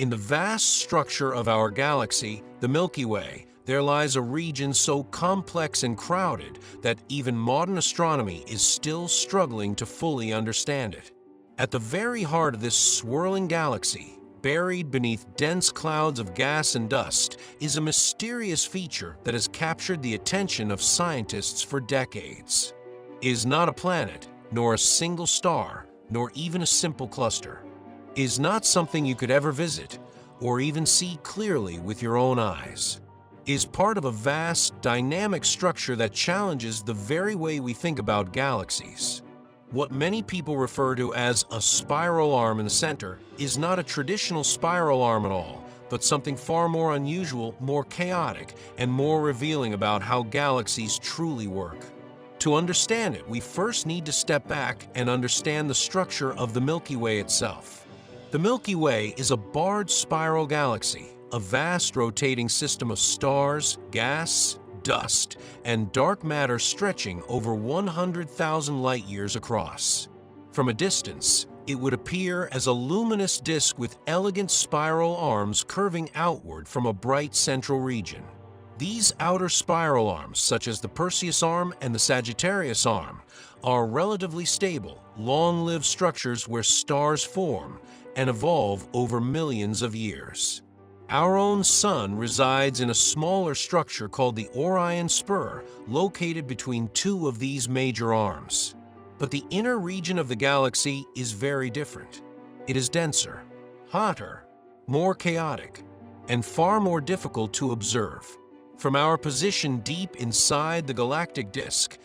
In the vast structure of our galaxy, the Milky Way, there lies a region so complex and crowded that even modern astronomy is still struggling to fully understand it. At the very heart of this swirling galaxy, buried beneath dense clouds of gas and dust, is a mysterious feature that has captured the attention of scientists for decades. It is not a planet, nor a single star, nor even a simple cluster. It is not something you could ever visit, or even see clearly with your own eyes. It is part of a vast, dynamic structure that challenges the very way we think about galaxies. What many people refer to as a spiral arm in the center is not a traditional spiral arm at all, but something far more unusual, more chaotic, and more revealing about how galaxies truly work. To understand it, we first need to step back and understand the structure of the Milky Way itself. The Milky Way is a barred spiral galaxy, a vast rotating system of stars, gas, dust, and dark matter stretching over 100,000 light-years across. From a distance, it would appear as a luminous disk with elegant spiral arms curving outward from a bright central region. These outer spiral arms, such as the Perseus arm and the Sagittarius arm, are relatively stable, long-lived structures where stars form and evolve over millions of years. Our own Sun resides in a smaller structure called the Orion Spur, located between two of these major arms. But the inner region of the galaxy is very different. It is denser, hotter, more chaotic, and far more difficult to observe. From our position deep inside the galactic disk,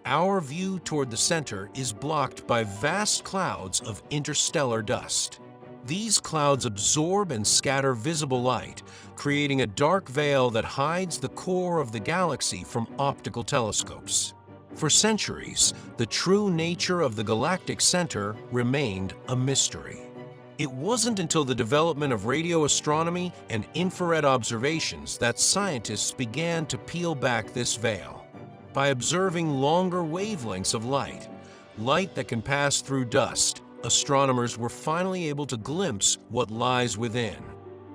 our view toward the center is blocked by vast clouds of interstellar dust. These clouds absorb and scatter visible light, creating a dark veil that hides the core of the galaxy from optical telescopes. For centuries, the true nature of the galactic center remained a mystery. It wasn't until the development of radio astronomy and infrared observations that scientists began to peel back this veil. By observing longer wavelengths of light that can pass through dust, astronomers were finally able to glimpse what lies within.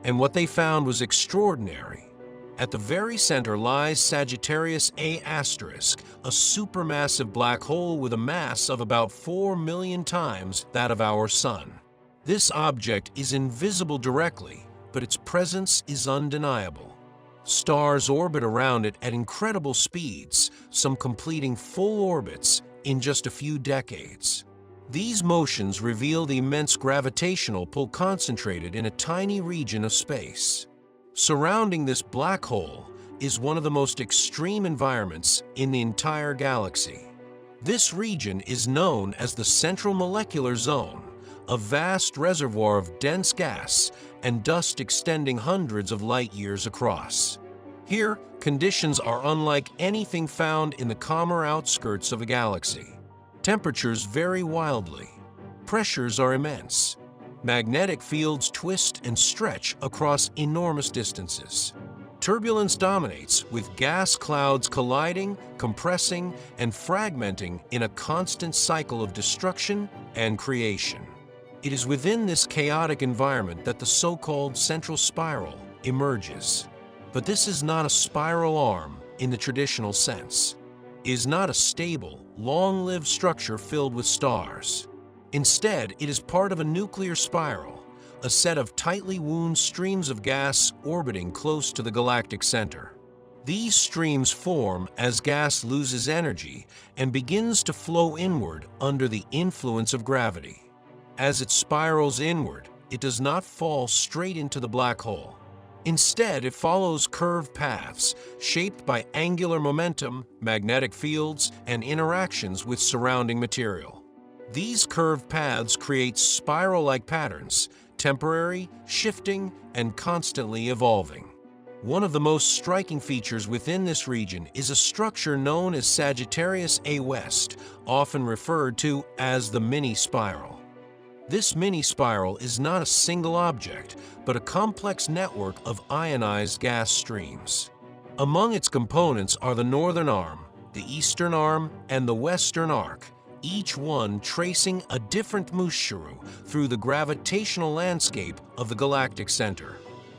And what they found was extraordinary. At the very center lies Sagittarius A*, a supermassive black hole with a mass of about 4 million times that of our Sun. This object is invisible directly, but its presence is undeniable. Stars orbit around it at incredible speeds, some completing full orbits in just a few decades. These motions reveal the immense gravitational pull concentrated in a tiny region of space. Surrounding this black hole is one of the most extreme environments in the entire galaxy. This region is known as the Central Molecular Zone, a vast reservoir of dense gas and dust extending hundreds of light-years across. Here, conditions are unlike anything found in the calmer outskirts of a galaxy. Temperatures vary wildly. Pressures are immense. Magnetic fields twist and stretch across enormous distances. Turbulence dominates, with gas clouds colliding, compressing, and fragmenting in a constant cycle of destruction and creation. It is within this chaotic environment that the so-called central spiral emerges. But this is not a spiral arm in the traditional sense. It is not a stable, long-lived structure filled with stars. Instead, it is part of a nuclear spiral, a set of tightly wound streams of gas orbiting close to the galactic center. These streams form as gas loses energy and begins to flow inward under the influence of gravity. As it spirals inward, it does not fall straight into the black hole. Instead, it follows curved paths shaped by angular momentum, magnetic fields, and interactions with surrounding material. These curved paths create spiral-like patterns, temporary, shifting, and constantly evolving. One of the most striking features within this region is a structure known as Sagittarius A West, often referred to as the mini-spiral. This mini-spiral is not a single object, but a complex network of ionized gas streams. Among its components are the northern arm, the eastern arm, and the western arc, each one tracing a different mushroom through the gravitational landscape of the galactic center.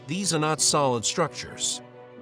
These are not solid structures.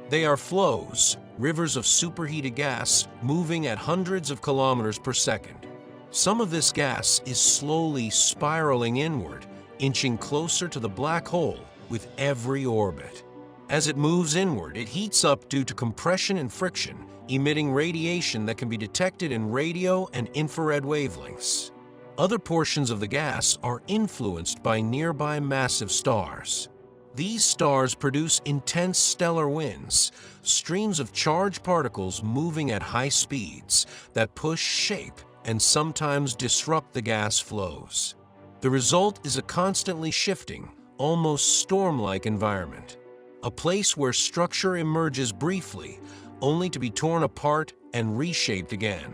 They are flows, rivers of superheated gas moving at hundreds of kilometers per second. Some of this gas is slowly spiraling inward, inching closer to the black hole with every orbit. As it moves inward, it heats up due to compression and friction, emitting radiation that can be detected in radio and infrared wavelengths. Other portions of the gas are influenced by nearby massive stars. These stars produce intense stellar winds, streams of charged particles moving at high speeds that push, shape, and sometimes disrupt the gas flows. The result is a constantly shifting, almost storm-like environment, a place where structure emerges briefly, only to be torn apart and reshaped again.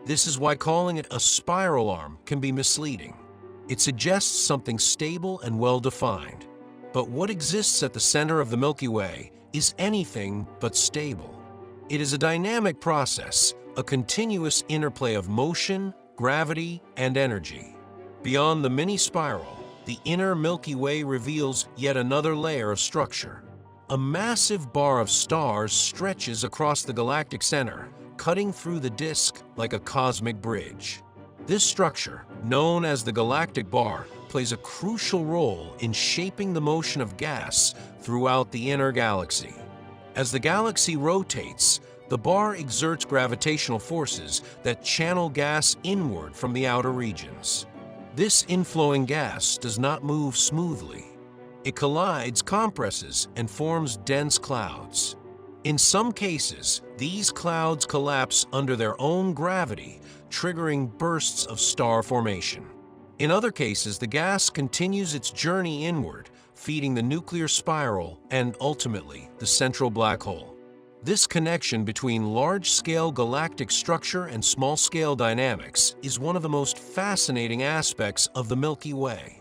This is why calling it a spiral arm can be misleading. It suggests something stable and well-defined. But what exists at the center of the Milky Way is anything but stable. It is a dynamic process, a continuous interplay of motion, gravity, and energy. Beyond the mini-spiral, the inner Milky Way reveals yet another layer of structure. A massive bar of stars stretches across the galactic center, cutting through the disk like a cosmic bridge. This structure, known as the galactic bar, plays a crucial role in shaping the motion of gas throughout the inner galaxy. As the galaxy rotates, the bar exerts gravitational forces that channel gas inward from the outer regions. This inflowing gas does not move smoothly. It collides, compresses, and forms dense clouds. In some cases, these clouds collapse under their own gravity, triggering bursts of star formation. In other cases, the gas continues its journey inward, feeding the nuclear spiral and, ultimately, the central black hole. This connection between large-scale galactic structure and small-scale dynamics is one of the most fascinating aspects of the Milky Way.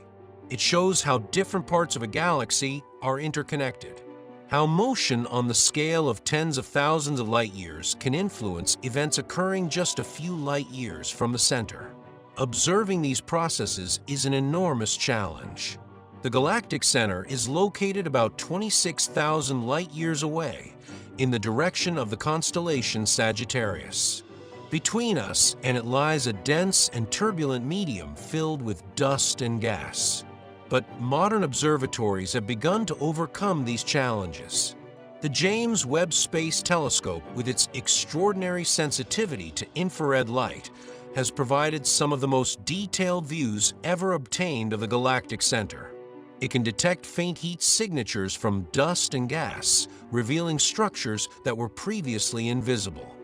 It shows how different parts of a galaxy are interconnected, how motion on the scale of tens of thousands of light-years can influence events occurring just a few light-years from the center. Observing these processes is an enormous challenge. The galactic center is located about 26,000 light-years away, in the direction of the constellation Sagittarius. Between us and it lies a dense and turbulent medium filled with dust and gas. But modern observatories have begun to overcome these challenges. The James Webb Space Telescope, with its extraordinary sensitivity to infrared light, has provided some of the most detailed views ever obtained of the galactic center. It can detect faint heat signatures from dust and gas, revealing structures that were previously invisible.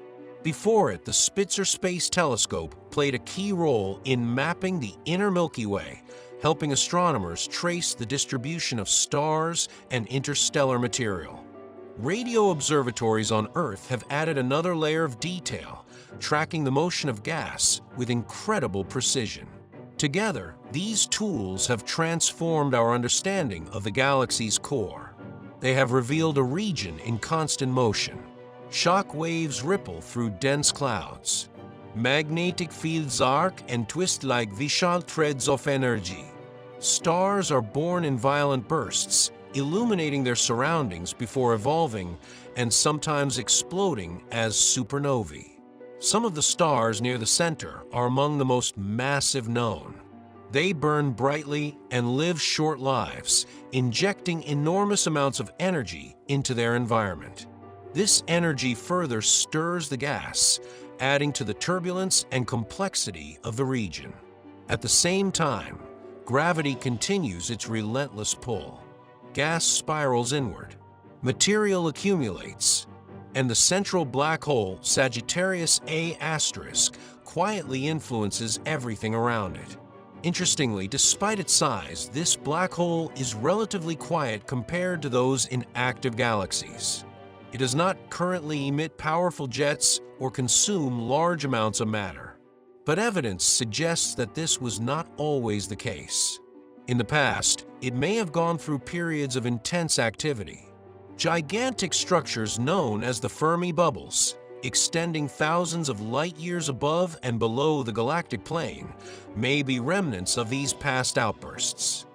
Before it, the Spitzer Space Telescope played a key role in mapping the inner Milky Way, helping astronomers trace the distribution of stars and interstellar material. Radio observatories on Earth have added another layer of detail, tracking the motion of gas with incredible precision. Together, these tools have transformed our understanding of the galaxy's core. They have revealed a region in constant motion. Shock waves ripple through dense clouds. Magnetic fields arc and twist like vishal threads of energy. Stars are born in violent bursts, illuminating their surroundings before evolving and sometimes exploding as supernovae. Some of the stars near the center are among the most massive known. They burn brightly and live short lives, injecting enormous amounts of energy into their environment. This energy further stirs the gas, adding to the turbulence and complexity of the region. At the same time, gravity continues its relentless pull. Gas spirals inward, material accumulates, and the central black hole, Sagittarius A*, quietly influences everything around it. Interestingly, despite its size, this black hole is relatively quiet compared to those in active galaxies. It does not currently emit powerful jets or consume large amounts of matter. But evidence suggests that this was not always the case. In the past, it may have gone through periods of intense activity. Gigantic structures known as the Fermi bubbles, extending thousands of light years above and below the galactic plane, may be remnants of these past outbursts.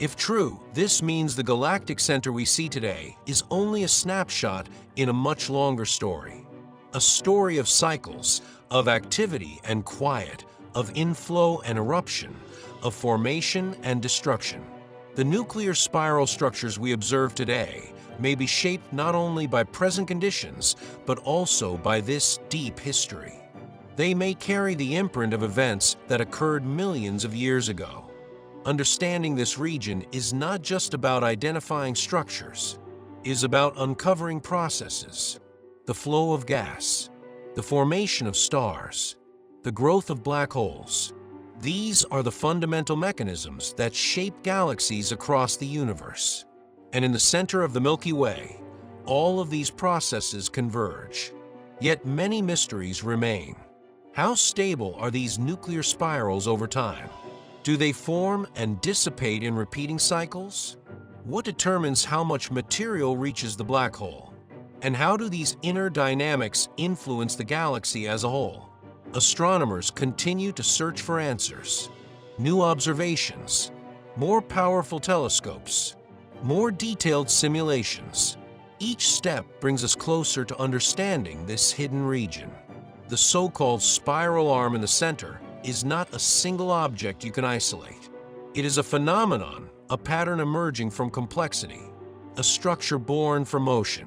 If true, this means the galactic center we see today is only a snapshot in a much longer story. A story of cycles, of activity and quiet, of inflow and eruption, of formation and destruction. The nuclear spiral structures we observe today may be shaped not only by present conditions, but also by this deep history. They may carry the imprint of events that occurred millions of years ago. Understanding this region is not just about identifying structures. It is about uncovering processes, the flow of gas, the formation of stars, the growth of black holes. These are the fundamental mechanisms that shape galaxies across the universe. And in the center of the Milky Way, all of these processes converge. Yet many mysteries remain. How stable are these nuclear spirals over time? Do they form and dissipate in repeating cycles? What determines how much material reaches the black hole? And how do these inner dynamics influence the galaxy as a whole? Astronomers continue to search for answers. New observations, more powerful telescopes, more detailed simulations. Each step brings us closer to understanding this hidden region. The so-called spiral arm in the center is not a single object you can isolate. It is a phenomenon, a pattern emerging from complexity, a structure born from motion.